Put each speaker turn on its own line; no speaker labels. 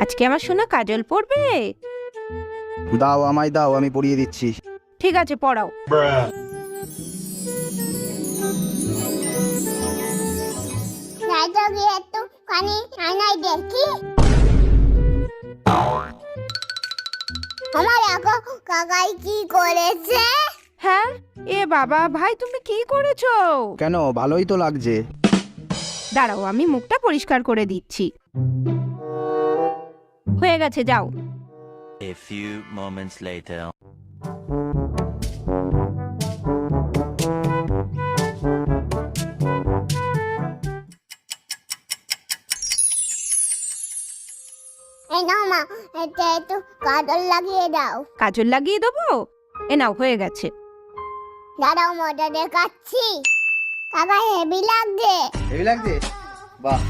আজকে আমার সোনা কাজল পড়বে?
দাও, আমায় দাও, আমি পরিয়ে দিচ্ছি।
ঠিক আছে, পড়াও।
আমার দেখো কাকাই কি করেছে।
হ্যাঁ, এ বাবা, ভাই তুমি কি করেছো?
কেন, ভালোই তো লাগছে।
দাঁড়াও, আমি মুখটা পরিষ্কার করে দিচ্ছি। হয়ে গেছে, যাও।
A few moments later.
এই নাও মা, এতে একটু কাজল লাগিয়ে দাও।
কাজল লাগিয়ে দেবো? এ নাও, হয়ে গেছে।
দাঁড়াও মজা দেখাচ্ছি। কাকা হেভি লাগছে।
হেভি লাগছে? বাহ।